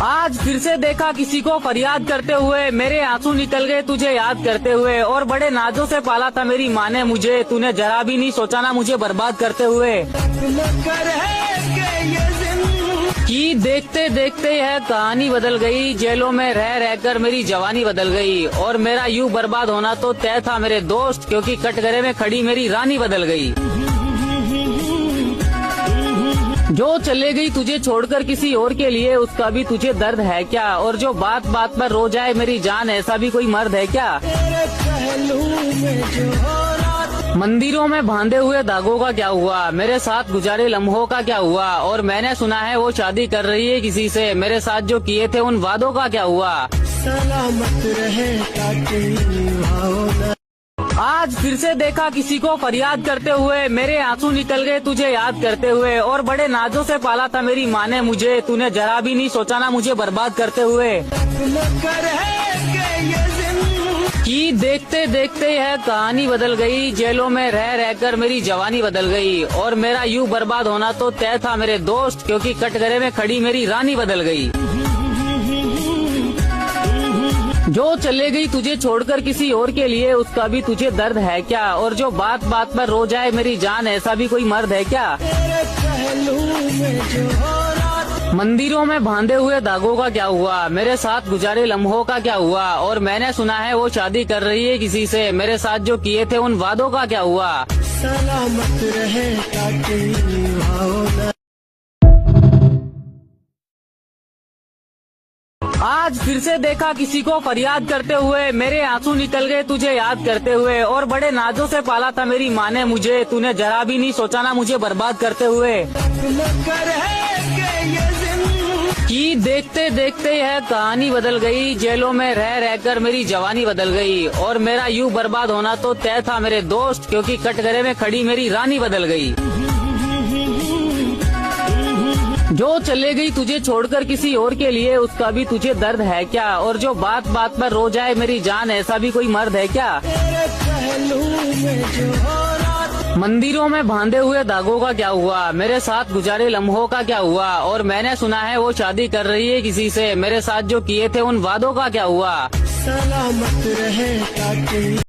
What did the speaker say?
आज फिर से देखा किसी को फरियाद करते हुए, मेरे आंसू निकल गए तुझे याद करते हुए। और बड़े नाजों से पाला था मेरी माँ ने मुझे, तूने जरा भी नहीं सोचा ना मुझे बर्बाद करते हुए। कि देखते देखते यह कहानी बदल गई, जेलों में रह रहकर मेरी जवानी बदल गई। और मेरा यूं बर्बाद होना तो तय था मेरे दोस्त, क्योंकि कटघरे में खड़ी मेरी रानी बदल गई। जो चले गई तुझे छोड़कर किसी और के लिए, उसका भी तुझे दर्द है क्या? और जो बात बात पर रो जाए मेरी जान, ऐसा भी कोई मर्द है क्या? मंदिरों में बांधे हुए धागों का क्या हुआ, मेरे साथ गुजारे लम्हों का क्या हुआ? और मैंने सुना है वो शादी कर रही है किसी से, मेरे साथ जो किए थे उन वादों का क्या हुआ? सलामत रहे आज फिर से देखा किसी को फरियाद करते हुए, मेरे आंसू निकल गए तुझे याद करते हुए। और बड़े नाजों से पाला था मेरी माँ ने मुझे, तूने जरा भी नहीं सोचा ना मुझे बर्बाद करते हुए। कि देखते देखते यह कहानी बदल गई, जेलों में रह रहकर मेरी जवानी बदल गई। और मेरा यूं बर्बाद होना तो तय था मेरे दोस्त, क्योंकि कटघरे में खड़ी मेरी रानी बदल गई। जो चले गई तुझे छोड़कर किसी और के लिए, उसका भी तुझे दर्द है क्या? और जो बात बात पर रो जाए मेरी जान, ऐसा भी कोई मर्द है क्या? मंदिरों में बांधे हुए धागों का क्या हुआ, मेरे साथ गुजारे लम्हों का क्या हुआ? और मैंने सुना है वो शादी कर रही है किसी से, मेरे साथ जो किए थे उन वादों का क्या हुआ? सलामत रहे आज फिर से देखा किसी को फरियाद करते हुए, मेरे आंसू निकल गए तुझे याद करते हुए। और बड़े नाजों से पाला था मेरी माँ ने मुझे, तूने जरा भी नहीं सोचा ना मुझे बर्बाद करते हुए। कि देखते देखते यह कहानी बदल गई, जेलों में रह रहकर मेरी जवानी बदल गई। और मेरा यूं बर्बाद होना तो तय था मेरे दोस्त, क्योंकि कटघरे में खड़ी मेरी रानी बदल गई। जो चले गई तुझे छोड़कर किसी और के लिए, उसका भी तुझे दर्द है क्या? और जो बात बात पर रो जाए मेरी जान, ऐसा भी कोई मर्द है क्या? मंदिरों में बांधे हुए धागों का क्या हुआ, मेरे साथ गुजारे लम्हों का क्या हुआ? और मैंने सुना है वो शादी कर रही है किसी से, मेरे साथ जो किए थे उन वादों का क्या हुआ? सलामत रहे